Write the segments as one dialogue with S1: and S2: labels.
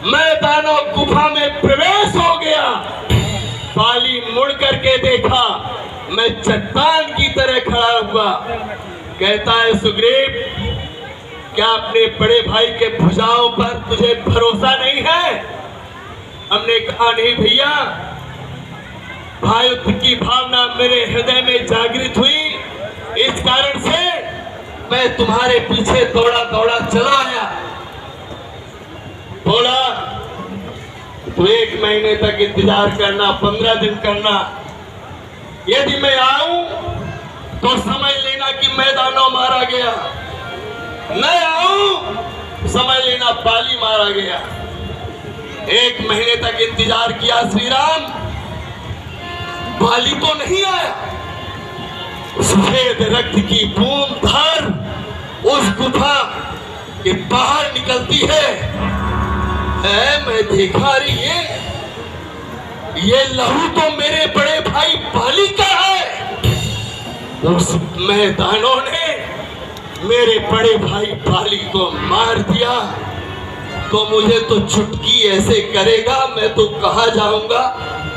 S1: मैं दानव गुफा में प्रवेश हो गया। बाली मुड़ करके देखा, मैं चट्टान की तरह खड़ा हुआ। कहता है, सुग्रीव, क्या अपने बड़े भाई के भुजाओं पर तुझे भरोसा नहीं है? हमने कहा, नहीं भैया, भाइयों की भावना मेरे हृदय में जागृत हुई, इस कारण से मैं तुम्हारे पीछे दौड़ा दौड़ा चला आया। बोला, तो 1 महीने तक इंतजार करना, 15 दिन करना। यदि मैं आऊं तो समझ लेना कि मैं दानव मारा गया, मैं आऊं समझ लेना बाली मारा गया। 1 महीने तक इंतजार किया श्री राम, बाली तो नहीं आया। सफेद रक्त की बूंद धार उस गुफा के बाहर निकलती है। मैं देखा, रही ये लहू तो मेरे बड़े भाई बाली का है। उस मैदानों ने मेरे बड़े भाई बाली को मार दिया, तो मुझे तो चुटकी ऐसे करेगा, मैं तो कहां जाऊंगा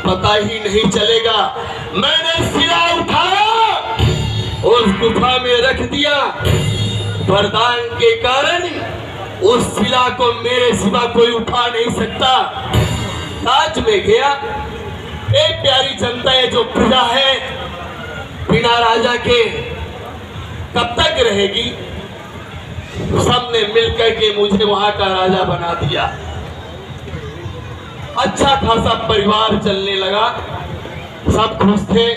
S1: पता ही नहीं चलेगा। मैंने सिरा उठाया, उस गुफा में रख दिया। वरदान के कारण उस शिला को मेरे सिवा कोई उठा नहीं सकता। आज में गया, एक प्यारी जनता है जो प्रजा है, बिना राजा के कब तक रहेगी? सबने मिलकर के मुझे वहां का राजा बना दिया। अच्छा खासा परिवार चलने लगा, सब खुश थे,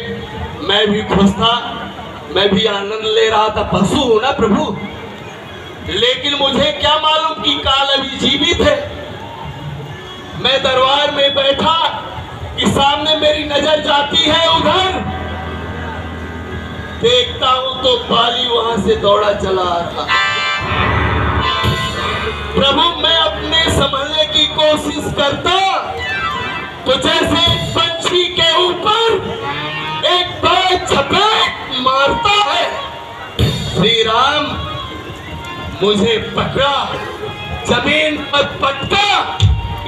S1: मैं भी खुश था, मैं भी आनंद ले रहा था। पशु हूं ना प्रभु, लेकिन मुझे क्या मालूम कि काल अभी जीवित है। मैं दरबार में बैठा कि सामने मेरी नजर जाती है उधर, देखता हूं तो बाली वहां से दौड़ा चला आता। प्रभु, मैं अपने संभलने की कोशिश करता तो जैसे एक पंछी के ऊपर एक बार झपट मारता है। श्री राम मुझे पकड़ा, जमीन पर पटका,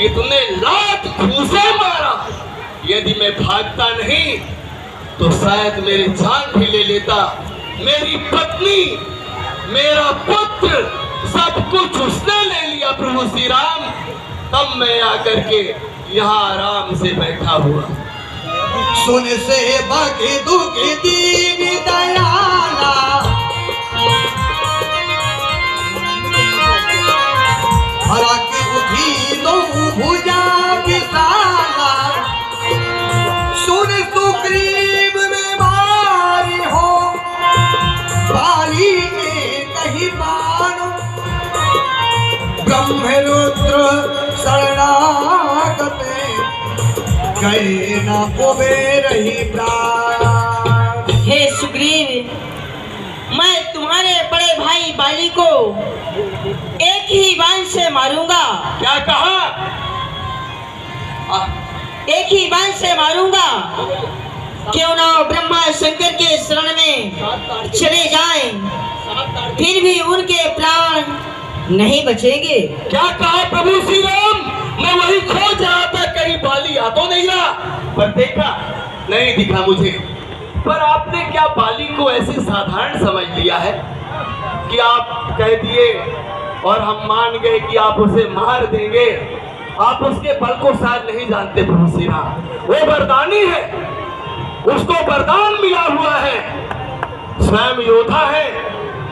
S1: इतने लात घूंसे मारा। यदि मैं भागता नहीं तो शायद मेरी जान भी ले लेता। मेरी पत्नी, मेरा पुत्र, सब कुछ उसने ले लिया प्रभु श्री राम। तब मैं आकर के यहाँ आराम से बैठा हुआ।
S2: सुन से बाकी दुख दीन दयाला, हरा के उठी दो भुजा विशाला। सुन सुग्रीव में भारी हो, बाली के कहीं मानो। ब्रह्मरुद्र शरणागत गए न कोबे रही प्राण।
S3: हे सुग्रीव, मैं तुम्हारे बड़े भाई बाली को एक ही बाण से मारूंगा।
S1: क्या कहा?
S3: एक ही बाण से मारूंगा। क्यों ना ब्रह्मा शंकर के शरण में चले जाएं, फिर भी उनके प्राण नहीं बचेंगे।
S1: क्या कहा प्रभु श्री राम? मैं वही खोज रहा था, कहीं बाली आ तो नहीं रहा, पर देखा नहीं दिखा मुझे। पर आपने क्या बाली को ऐसे साधारण समझ लिया है कि आप कह दिए और हम मान गए कि आप उसे मार देंगे? आप उसके बल को शायद नहीं जानते प्रभु श्री राम। वो वरदानी है, उसको वरदान मिला हुआ है, स्वयं योद्धा है।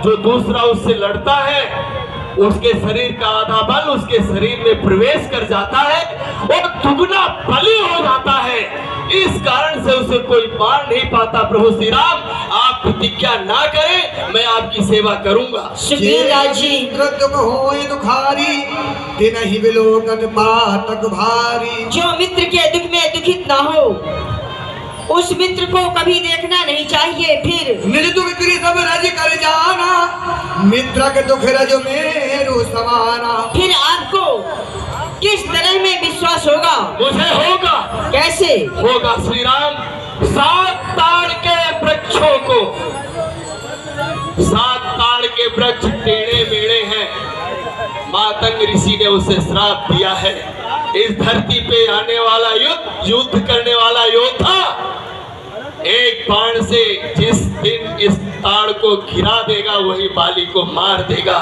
S1: जो दूसरा उससे लड़ता है, उसके शरीर का आधा बल उसके शरीर में प्रवेश कर जाता है और दुगना बली हो जाता है। इस कारण से उसे कोई मार नहीं पाता। प्रभु श्री राम, आप प्रतिज्ञा ना करें, मैं आपकी सेवा करूंगा।
S3: सुग्रीव जी,
S2: दुख होए दुखारी, दिन ही विलोकन पातक भारी।
S3: जो मित्र के दुख में दुखित ना हो, उस मित्र को कभी देखना नहीं चाहिए। फिर
S2: निज दुख करी सब रज कर जाना, मित्र के दुख रज मेरु समाना।
S3: फिर आपको किस तरह में विश्वास होगा?
S1: मुझे होगा।
S3: कैसे
S1: होगा श्री राम? 7 ताड़ के वृक्षों को, 7 ताड़ के वृक्ष टेढ़े मेढ़े हैं, मातंग ऋषि ने उसे श्राप दिया है। इस धरती पे आने वाला युद्ध करने वाला योद्धा एक बाण से जिस दिन इस ताड़ को गिरा देगा वही बाली को मार देगा।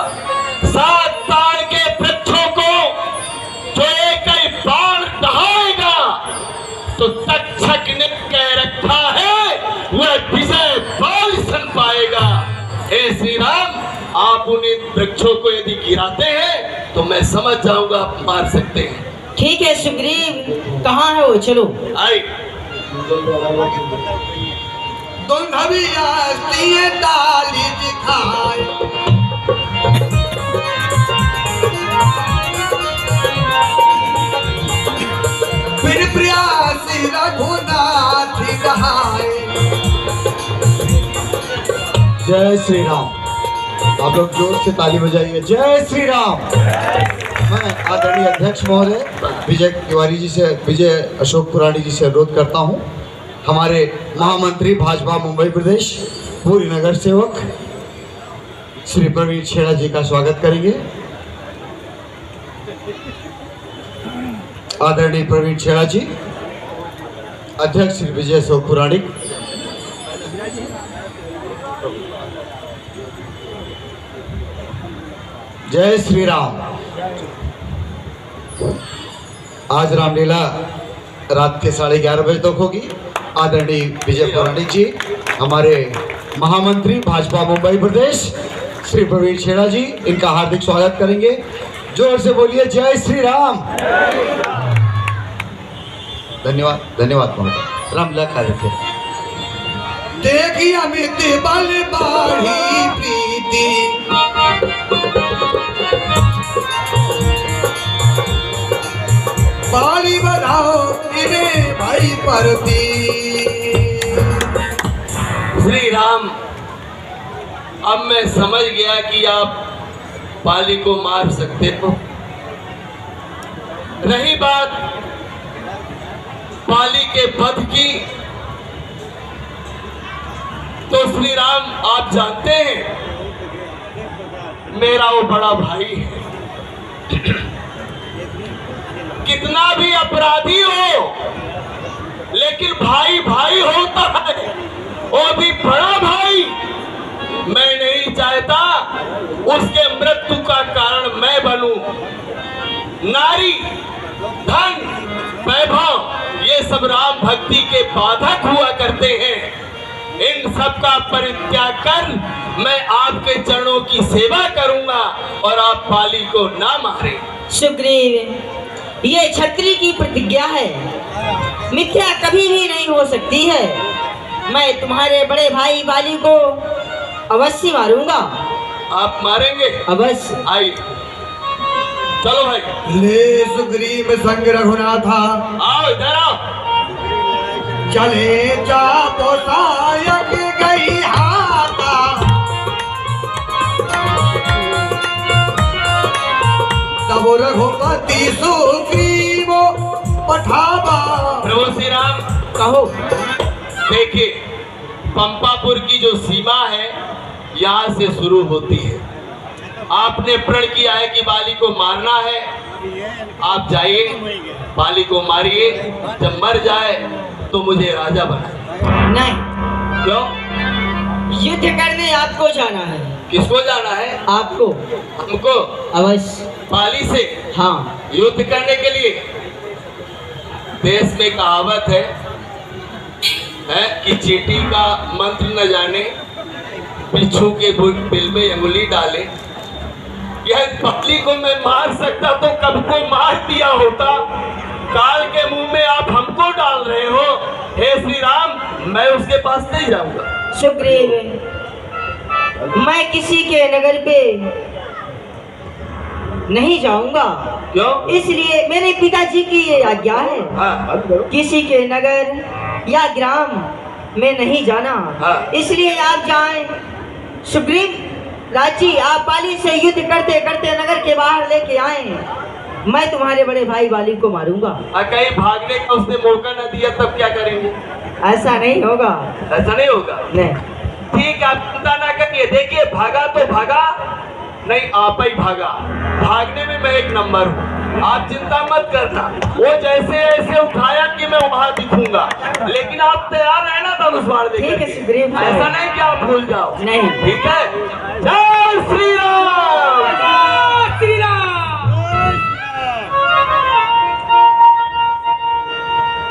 S1: 7 ताड़ के वृक्षों को जो एक ही बाण दहाएगा तो तक्षक ने कह रखा है वह विजय बाल सन पाएगा। हे श्री राम, आप उन वृक्षों को यदि गिराते हैं तो मैं समझ जाऊंगा आप मार सकते हैं।
S3: ठीक है सुग्रीव, कहाँ है वो? चलो
S1: आई
S2: ताली दिखाए फिर प्रयासी रघुनाथ कहाए।
S4: जय श्री राम। आप लोग जोर से ताली बजाइए। जय श्री राम। मैं आदरणीय अध्यक्ष महोदय विजय तिवारी जी से, विजय अशोक पुराणी जी से अनुरोध करता हूं, हमारे महामंत्री भाजपा मुंबई प्रदेश पूरी नगर सेवक श्री प्रवीण छेड़ा जी का स्वागत करेंगे। आदरणीय प्रवीण छेड़ा जी, अध्यक्ष श्री विजय अशोक पुराणी। जय श्री राम। आज रामलीला रात के 11:30 बजे तक होगी। आदरणीय विजय पुराणी जी, हमारे महामंत्री भाजपा मुंबई प्रदेश श्री प्रवीण छेड़ा जी, इनका हार्दिक स्वागत करेंगे। जोर से बोलिए जय श्री राम। धन्यवाद, धन्यवाद महोदय। रामलीला कार्य थे।
S2: देखी अमित बल बाढ़ी प्रीति बाली बढ़ाओ इन्हें भाई परती।
S1: श्री राम, अब मैं समझ गया कि आप बाली को मार सकते हो। रही बात बाली के वध की, तो श्री राम आप जानते हैं मेरा वो बड़ा भाई है। कितना भी अपराधी हो लेकिन भाई भाई होता है, वो भी बड़ा भाई। मैं नहीं चाहता उसके मृत्यु का कारण मैं बनूं। नारी, धन, वैभव ये सब राम भक्ति के बाधक हुआ करते हैं। इन सब का परित्याग कर मैं आपके चरणों की सेवा करूंगा और आप बाली को ना मारें।
S3: सुग्रीव, ये छत्री की प्रतिज्ञा है, मिथ्या कभी भी नहीं हो सकती है। मैं तुम्हारे बड़े भाई बाली को अवश्य मारूंगा।
S1: आप मारेंगे?
S3: अवश्य।
S1: आई, चलो भाई।
S2: ले सुग्रीव संग रघुनाथा,
S1: आओ इधर आओ।
S2: चले जातो सायक गई हाथा, तब रघुपति सुग्रीव पठावा।
S1: प्रभु श्री राम,
S3: कहो।
S1: देखिए, पंपापुर की जो सीमा है यहाँ से शुरू होती है। आपने प्रण किया है कि बाली को मारना है। आप जाइए, बाली को मारिए। जब मर जाए तो मुझे राजा बनाए।
S3: नहीं।
S1: क्यों?
S3: युद्ध करने आपको जाना है।
S1: किसको जाना है?
S3: आपको।
S1: हमको?
S3: अवश्य।
S1: बाली से?
S3: हाँ।
S1: युद्ध करने के लिए? देश में कहावत है कि चींटी का मंत्र न जाने बिच्छू के बिल में अंगुली डाले। यह बाली को मैं मार सकता तो कब को मार दिया होता। काल के मुंह में आप हमको डाल रहे हो। हे श्री राम, मैं उसके पास नहीं जाऊंगा।
S3: सुग्रीव, मैं किसी के नगर पे नहीं जाऊंगा।
S1: क्यों?
S3: इसलिए मेरे पिताजी की ये आज्ञा है।
S1: हाँ,
S3: किसी के नगर या ग्राम में नहीं जाना।
S1: हाँ।
S3: इसलिए आप जाएं। सुग्रीव राजी, आप बाली से युद्ध करते करते नगर के बाहर लेके आए। मैं तुम्हारे बड़े भाई बाली को मारूंगा।
S1: कहीं भागने का उसने मौका न दिया तब क्या करेंगे?
S3: ऐसा नहीं होगा।
S1: ऐसा नहीं होगा?
S3: नहीं।
S1: ठीक है, आप चिंता ना करिए। देखिए, भागा तो भागा, नहीं आप ही भागा, भागने में मैं एक नंबर हूँ, आप चिंता मत करना। वो जैसे ऐसे उठाया कि मैं वहां दिखूंगा, लेकिन आप तैयार रहना धनुष बाण
S3: ठीक है
S1: लेकर।
S3: सुग्रीव भाई।
S1: ऐसा नहीं कि आप भूल जाओ।
S3: नहीं।
S1: ठीक है। जय श्री राम। जय श्री राम।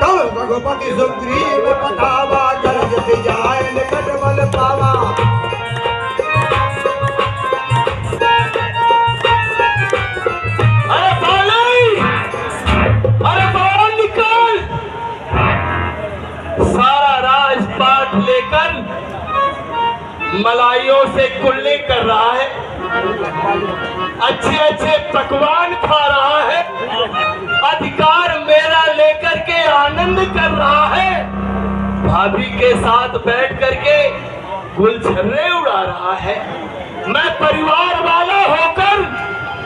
S2: तब रघुपति सुग्रीव पठावा गरज जाए निकट बल पावा।
S1: अरे बाली, अरे बाहर निकल। सारा राजपाट लेकर मलाइयों से कुल्ले कर रहा है, अच्छे अच्छे पकवान खा रहा है, अधिकार मेरा लेकर के आनंद कर रहा है, भाभी के साथ बैठ करके गुलछर्रे उड़ा रहा है। मैं परिवार वाला होकर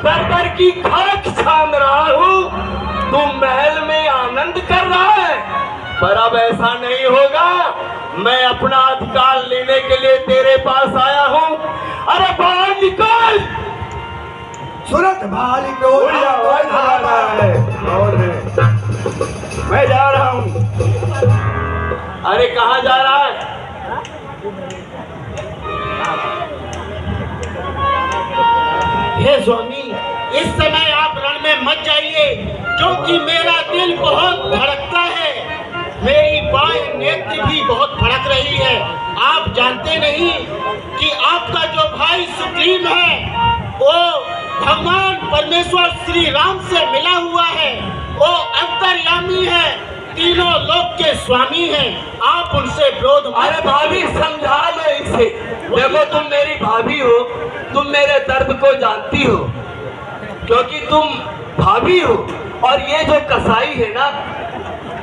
S1: दर की खाक छान रहा हूँ, तू महल में आनंद कर रहा है। पर अब ऐसा नहीं होगा, मैं अपना अधिकार लेने के लिए तेरे पास आया हूँ। अरे बाहर निकल।
S2: सुरत भाली को
S1: मैं जा रहा हूँ। अरे कहाँ जा रहा है?
S5: हे स्वामी, इस समय आप रण में मत जाइए, क्योंकि मेरा दिल बहुत धड़कता है, मेरी बाएं नेत्र भी बहुत भड़क रही है। आप जानते नहीं कि आपका जो भाई सुग्रीव है, वो भगवान परमेश्वर श्री राम से मिला हुआ है, वो अंतर्यामी है, तीनों लोक के स्वामी हैं। आप उनसे विरोध मत।
S1: अरे भाभी समझा लो इसे। देखो तुम मेरी भाभी हो, तुम मेरे दर्द को जानती हो, क्योंकि तुम भाभी हो। और ये जो कसाई है ना,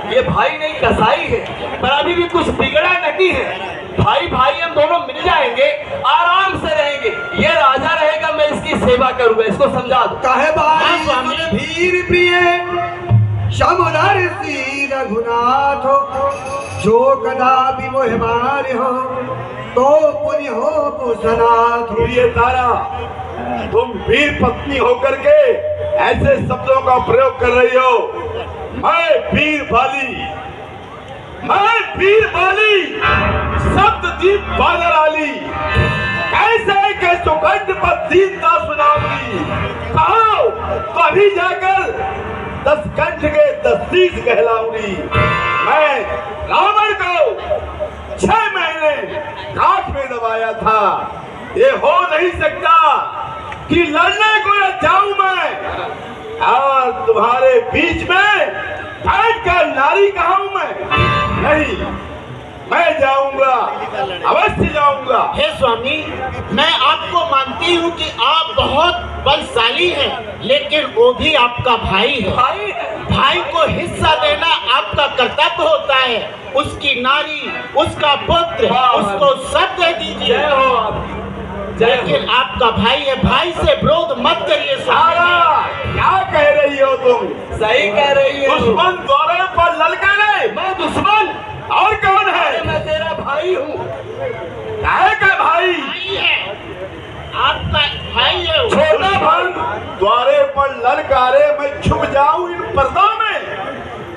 S1: ये भाई नहीं कसाई है, पर अभी भी कुछ बिगड़ा नहीं है। भाई भाई हम दोनों मिल जाएंगे, आराम से रहेंगे। ये राजा रहेगा, मैं इसकी सेवा करूंगा, इसको समझा दो।
S2: कहे
S5: हाँ,
S2: बाई
S5: स्वामी।
S2: भीर प्रिय शमुनर सी रघुनाथ हो, जो कदा भी मोह मारे हो, तो पुण्य हो पुसनाथ।
S6: प्रिय तारा, तुम वीर पत्नी होकर के ऐसे शब्दों का प्रयोग कर रही हो। मैं वीर बाली शब्द दीप बादल आली, कैसे के सुगंध पर दीनता सुनाऊंगी। कहो तो अभी जाकर 10 कंठ के 10 शीश कहलाऊंगी। मैं रावण को 6 महीने राख में दबाया था। ये हो नहीं सकता कि लड़ने को न जाऊं मैं, और तुम्हारे बीच में बैठ कर नारी कहा हूं मैं? नहीं, मैं जाऊंगा, अवश्य जाऊंगा।
S5: हे स्वामी, मैं आपको मानती हूँ कि आप बहुत बलशाली हैं, लेकिन वो भी आपका भाई है। भाई को हिस्सा देना आपका कर्तव्य होता है। उसकी नारी, उसका पुत्र, उसको सब दे दीजिए।
S1: जय हो आप।
S5: लेकिन आपका भाई है, भाई से विरोध मत करिए स्वामी।
S6: क्या कह रही हो तुम?
S1: सही कह रही है।
S6: दुश्मन द्वारे पर ललकारे?
S1: मैं दुश्मन?
S6: और कौन है?
S1: मैं तेरा भाई हूँ।
S6: काहे का भाई?
S5: भाई है, आपका भाई है वो।
S6: छोटा भाई द्वारे पर ललकारे, मैं छुप जाऊं इन पर्दों में,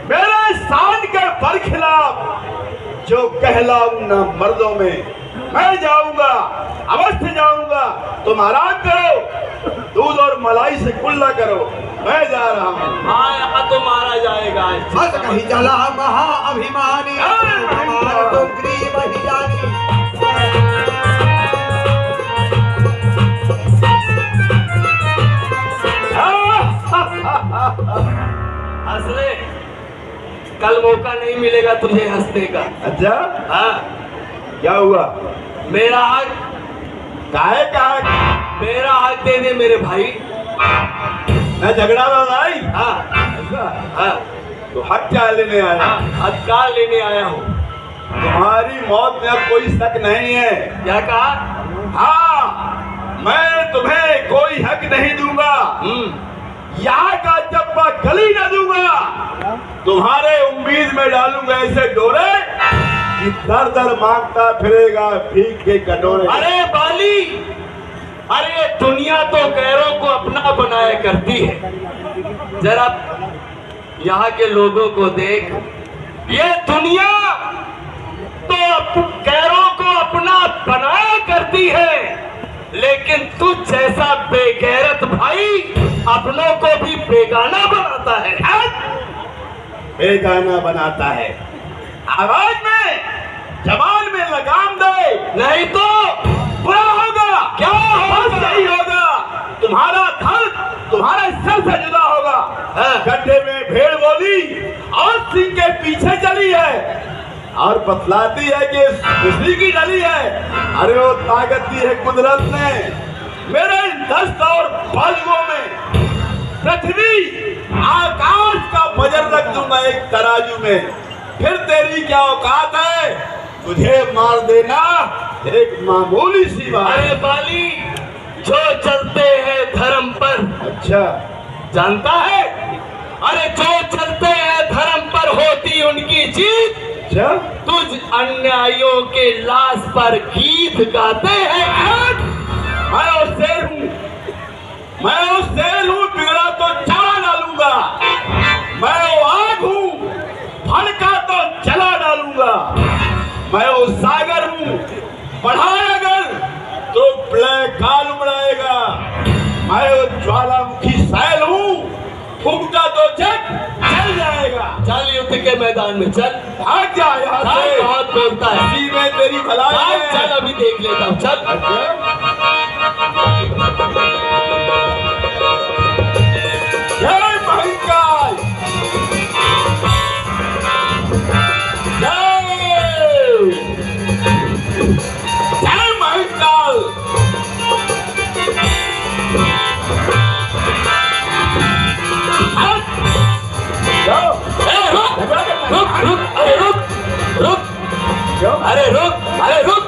S6: मेरे शान के बरखिलाफ जो कहलाऊं ना मर्दों में। मैं जाऊंगा, अवश्य जाऊंगा। तुम आराम करो, दूध और मलाई से कुल्ला करो, मैं जा रहा हूँ।
S1: हाँ, यहाँ तो मारा जाएगा।
S2: हस कही चला महा अभिमानी, हमार सुग्रीव ही जानी।
S1: हंसले, कल मौका नहीं मिलेगा तुझे हंसने का।
S6: अच्छा,
S1: हाँ,
S6: क्या हुआ?
S1: मेरा हक,
S6: काहे का हक?
S1: मेरा हक दे दे मेरे भाई।
S6: मैं झगड़ा लड़ाई?
S1: हाँ
S6: ऐसा?
S1: हाँ
S6: तो हक क्या लेने आया?
S1: हाँ, अधिकार लेने आया हूँ।
S6: तुम्हारी मौत में अब कोई शक नहीं है।
S1: क्या कहा?
S6: हाँ, मैं तुम्हें कोई हक नहीं दूंगा। यहाँ का चप्पा गली न दूंगा। तुम्हारे उम्मीद में डालूंगा ऐसे डोरे कि दर दर मांगता फिरेगा भीख के कटोरे।
S1: अरे बाली, अरे दुनिया तो गैरों को अपना बनाया करती है। जरा यहाँ के लोगों को देख, ये दुनिया तो गैरों को अपना बनाया करती है, लेकिन तू जैसा बेगैरत भाई अपनों को भी बेगाना बनाता है।
S6: बेगाना बनाता है। आवाज में जबान में लगाम दे,
S1: नहीं तो
S6: बुरा होगा।
S1: क्या होगा?
S6: सही होगा। तुम्हारा धन तुम्हारा सर से जुदा होगा। गड्ढे में भेड़ बोली और सिंह के पीछे चली है और बतलाती है कि बिजली की डली है। अरे वो ताकत दी है कुदरत ने मेरे दस्त और बाजुओं में। पृथ्वी आकाश का वजन रख दूंगा एक तराजू में, फिर तेरी क्या औकात है? तुझे मार देना एक मामूली सी बात।
S1: अरे बाली, जो चलते हैं धर्म पर,
S6: अच्छा
S1: जानता है? अरे जो चलते हैं धर्म पर होती उनकी जीत।
S6: अच्छा
S1: तुझ अन्यायियों के लाश पर गीत गाते हैं।
S6: मैं और शेर हूँ, मैं वो शेर हूँ, बिगड़ा तो चला डालूंगा। मैं वो आग हूँ, भड़का तो जला डालूंगा। मैं वो सागर हूँ, बढ़ाए अगर तो ब्लैक काल उमड़ाएगा। मैं वो ज्वालामुखी सैल हूँ, फूटा तो जग जल जाएगा।
S1: चल युद्ध के मैदान में चल,
S6: भाग जा यहाँ से।
S1: बहुत बोलता है।
S6: इसी में तेरी भलाई
S1: चल
S6: है।
S1: चल, अभी देख लेता हूँ। चल
S6: जय महाकाल, जय जय महाकाल।
S1: अरे रुक, अरे रुक, अरे रुक,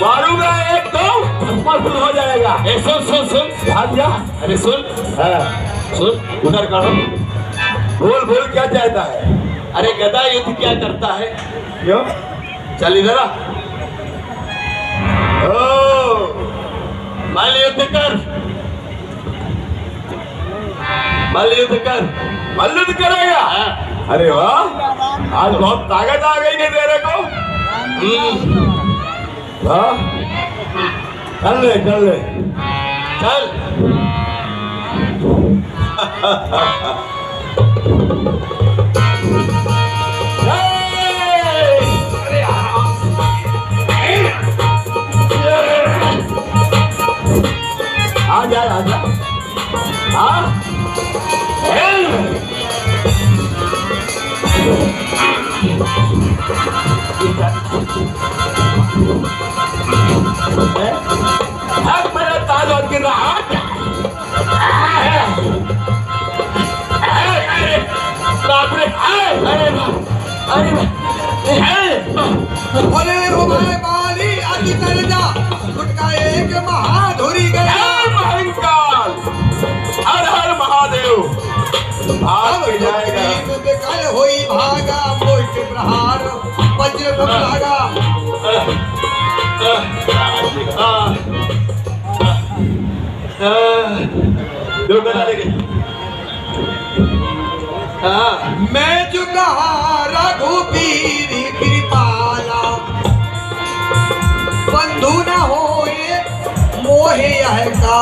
S6: मारूंगा एक तो मजबूर हो जाएगा।
S1: सुन सुन सुन,
S6: भाग जा।
S1: अरे सुन सुन,
S6: उधर करो। बोल बोल क्या चाहता है?
S1: अरे गदा युद्ध क्या करता है?
S6: क्यों?
S1: चल इधर आ,
S6: ओ
S1: मल युद्ध कर, मल युद्ध कर।
S6: मल्लुद करेगा? अरे वाह, आज बहुत ताकत आ गई है तेरे को। वाह, चल ले चल ले।
S1: चल
S6: आ जा आ जा। हाँ मेरा ताज और गिर रहा।
S2: अरे ओ भाई बाली अति कर जा, गुटका एक महाधुरी गया।
S6: महाकाल, हर हर महादेव। भाग के जाएगा।
S2: कल होई भागा मोट प्रहार वज्र सब लागा।
S6: दो गदा लेके।
S2: मैं जुगा रघुबीर कृपाला, बंधु न होए मोहे यह का।